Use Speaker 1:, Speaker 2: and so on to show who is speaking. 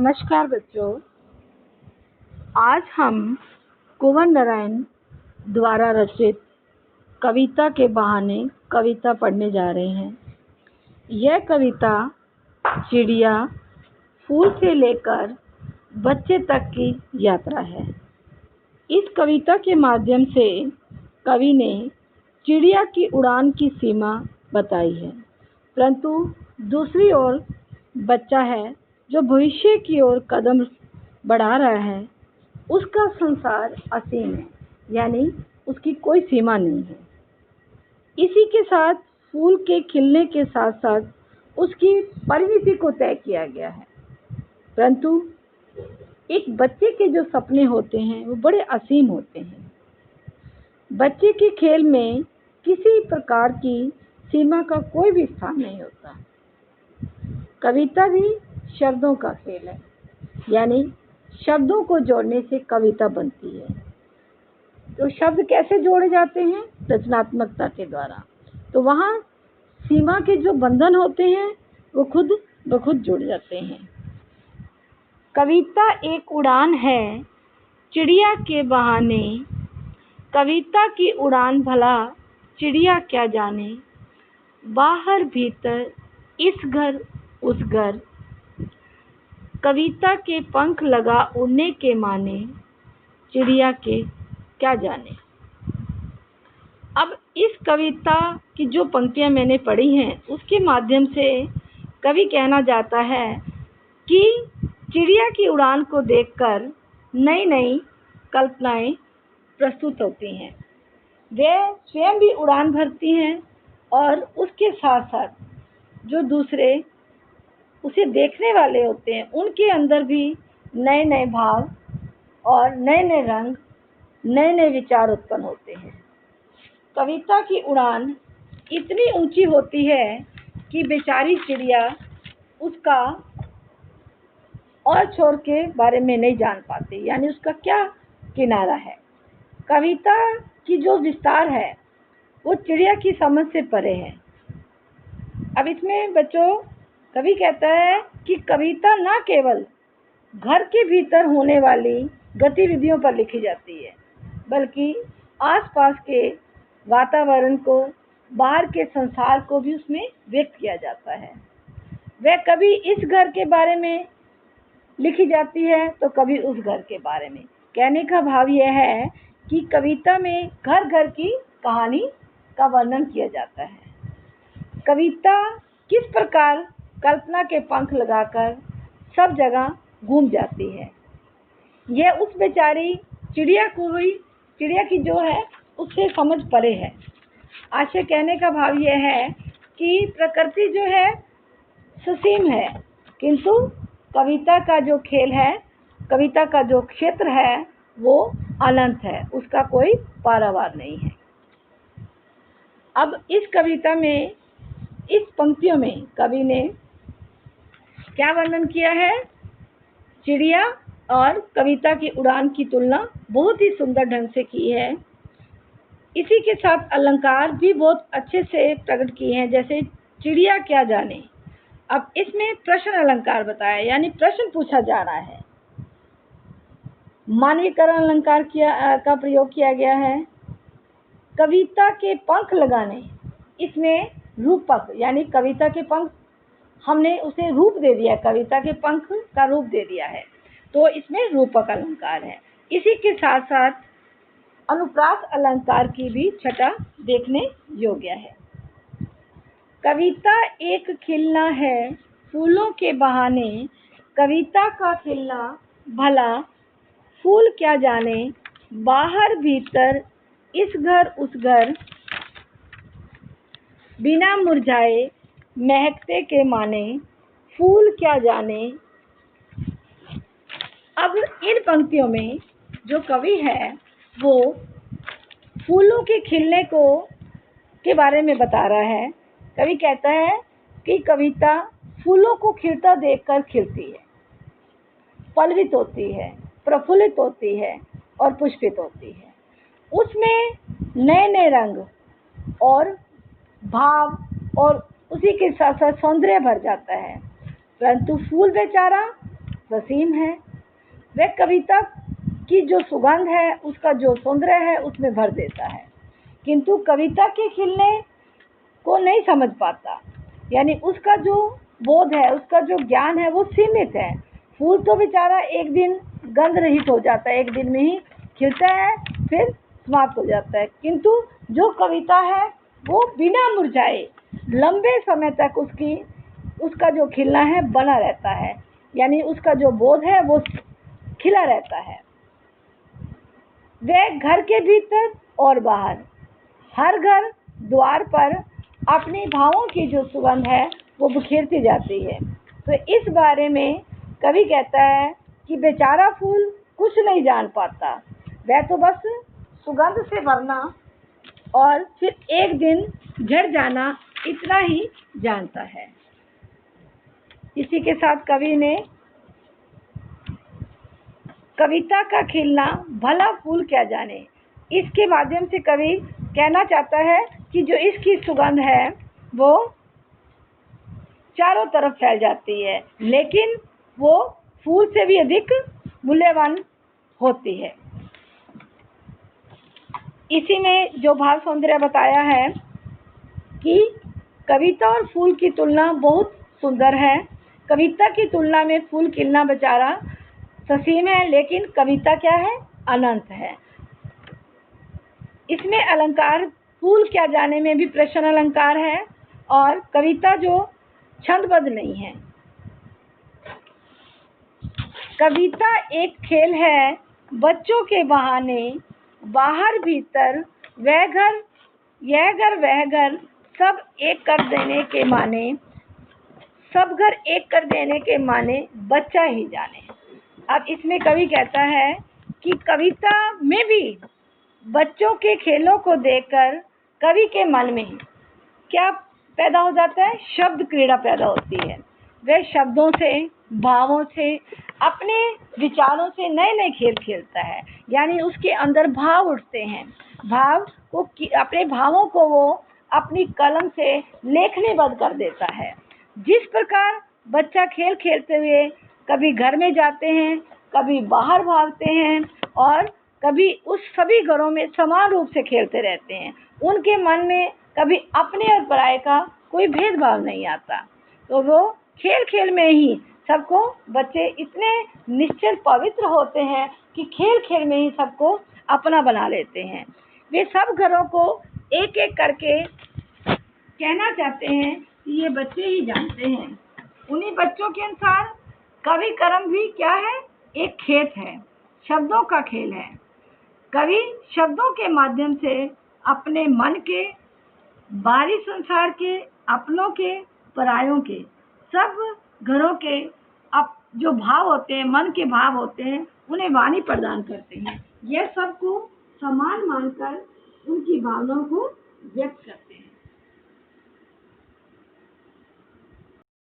Speaker 1: नमस्कार बच्चों। आज हम कुंवर नारायण द्वारा रचित कविता के बहाने कविता पढ़ने जा रहे हैं। यह कविता चिड़िया फूल से लेकर बच्चे तक की यात्रा है। इस कविता के माध्यम से कवि ने चिड़िया की उड़ान की सीमा बताई है, परंतु दूसरी ओर बच्चा है जो भविष्य की ओर कदम बढ़ा रहा है। उसका संसार असीम है, यानी उसकी कोई सीमा नहीं है। इसी के साथ फूल के खिलने के साथ साथ उसकी परिमिति को तय किया गया है, परंतु एक बच्चे के जो सपने होते हैं वो बड़े असीम होते हैं। बच्चे के खेल में किसी प्रकार की सीमा का कोई भी स्थान नहीं होता। कविता भी शब्दों का खेल है, यानी शब्दों को जोड़ने से कविता बनती है। तो शब्द कैसे जोड़े जाते हैं? रचनात्मकता के द्वारा। तो वहाँ सीमा के जो बंधन होते हैं वो खुद ब खुद जुड़ जाते हैं। कविता एक उड़ान है चिड़िया के बहाने, कविता की उड़ान भला चिड़िया क्या जाने। बाहर भीतर इस घर उस घर, कविता के पंख लगा उड़ने के माने, चिड़िया के क्या जाने। अब इस कविता की जो पंक्तियां मैंने पढ़ी हैं उसके माध्यम से कवि कहना चाहता है कि चिड़िया की उड़ान को देखकर नई नई कल्पनाएं प्रस्तुत होती हैं। वे स्वयं भी उड़ान भरती हैं और उसके साथ साथ जो दूसरे उसे देखने वाले होते हैं उनके अंदर भी नए नए भाव और नए नए रंग, नए नए विचार उत्पन्न होते हैं। कविता की उड़ान इतनी ऊंची होती है कि बेचारी चिड़िया उसका और छोर के बारे में नहीं जान पाती, यानी उसका क्या किनारा है। कविता की जो विस्तार है वो चिड़िया की समझ से परे है। अब इसमें बच्चों कवि कहता है कि कविता न केवल घर के भीतर होने वाली गतिविधियों पर लिखी जाती है, बल्कि आसपास के वातावरण को, बाहर के संसार को भी उसमें व्यक्त किया जाता है। वह कभी इस घर के बारे में लिखी जाती है तो कभी उस घर के बारे में। कहने का भाव यह है कि कविता में घर घर की कहानी का वर्णन किया जाता है। कविता किस प्रकार कल्पना के पंख लगाकर सब जगह घूम जाती है, यह उस बेचारी चिड़िया की जो है उससे समझ परे है। आशय कहने का भाव यह है कि प्रकृति जो है ससीम है, किंतु कविता का जो खेल है, कविता का जो क्षेत्र है वो अनंत है, उसका कोई पारावार नहीं है। अब इस कविता में, इस पंक्तियों में कवि ने क्या वर्णन किया है? चिड़िया और कविता की उड़ान की तुलना बहुत ही सुंदर ढंग से की है। इसी के साथ अलंकार भी बहुत अच्छे से प्रकट किए हैं, जैसे चिड़िया क्या जाने। अब इसमें प्रश्न अलंकार बताया, यानी प्रश्न पूछा जा रहा है। मानवीकरण अलंकार का प्रयोग किया गया है। कविता के पंख लगाने, इसमें रूपक, यानी कविता के पंख हमने उसे रूप दे दिया, कविता के पंख का रूप दे दिया है, तो इसमें रूपक अलंकार है। इसी के साथ साथ अनुप्रास अलंकार की भी छटा देखने योग्य है। कविता एक खिलना है फूलों के बहाने, कविता का खिलना भला फूल क्या जाने। बाहर भीतर इस घर उस घर, बिना मुरझाए महकते के माने, फूल क्या जाने। अब इन पंक्तियों में जो कवि है वो फूलों के खिलने के बारे में बता रहा है। कवि कहता है कि कविता फूलों को खिलता देखकर खिलती है, पल्लवित होती है, प्रफुल्लित होती है और पुष्पित होती है। उसमें नए नए रंग और भाव और उसी के साथ साथ सौंदर्य भर जाता है, परंतु फूल बेचारा ससीम है। वह कविता की जो सुगंध है, उसका जो सौंदर्य है, उसमें भर देता है, किंतु कविता के खिलने को नहीं समझ पाता। यानी उसका जो बोध है, उसका जो ज्ञान है, वो सीमित है। फूल तो बेचारा एक दिन गंध रहित हो जाता है, एक दिन में ही खिलता है, फिर समाप्त हो जाता है, किंतु जो कविता है वो बिना मुरझाए लंबे समय तक उसका जो खिलना है बना रहता है। यानी उसका जो बोध है वो खिला रहता है। वह घर के भीतर और बाहर, हर घर द्वार पर अपने भावों की जो सुगंध है वो बिखेरती जाती है। तो इस बारे में कवि कहता है कि बेचारा फूल कुछ नहीं जान पाता, वह तो बस सुगंध से भरना और फिर एक दिन झड़ जाना, इतना ही जानता है। इसी के साथ कवि ने कविता का खिलना भला फूल क्या जाने, इसके माध्यम से कवि कहना चाहता है कि जो इसकी सुगंध है वो चारों तरफ फैल जाती है, लेकिन वो फूल से भी अधिक मूल्यवान होती है। इसी में जो भाव सौंदर्य बताया है कि कविता और फूल की तुलना बहुत सुंदर है। कविता की तुलना में फूल खिलना बेचारा ससीम है, लेकिन कविता क्या है? अनंत है। इसमें अलंकार फूल क्या जाने में भी प्रश्न अलंकार है, और कविता जो छंदबद्ध नहीं है। कविता एक खेल है बच्चों के बहाने, बाहर भीतर वह घर यह घर वह घर, सब एक कर देने के माने, सब घर एक कर देने के माने बच्चा ही जाने। अब इसमें कवि कहता है कि कविता में भी बच्चों के खेलों को देखकर कवि के मन में क्या पैदा हो जाता है? शब्द क्रीड़ा पैदा होती है। वह शब्दों से, भावों से, अपने विचारों से नए नए खेल खेलता है। यानी उसके अंदर भाव उठते हैं, अपने भावों को वो अपनी कलम से लेखनीबद्ध कर देता है। जिस प्रकार बच्चा खेल खेलते हुए कभी घर में जाते हैं, कभी बाहर भागते हैं, और कभी उस सभी घरों में समान रूप से खेलते रहते हैं, उनके मन में कभी अपने और पराये का कोई भेदभाव नहीं आता। तो वो खेल खेल में ही सबको, बच्चे इतने निश्चल पवित्र होते हैं कि खेल खेल में ही सबको अपना बना लेते हैं। वे सब घरों को एक एक करके कहना चाहते हैं कि ये बच्चे ही जानते हैं। उन्हीं बच्चों के अनुसार कवि कर्म भी क्या है? एक खेत है, शब्दों का खेल है। कवि शब्दों के माध्यम से अपने मन के, बाहरी संसार के, अपनों के, परायों के, सब घरों के जो भाव होते हैं, मन के भाव होते हैं, उन्हें वाणी प्रदान करते हैं। यह सबको समान मानकर उनकी भावनाओं को व्यक्त करते हैं।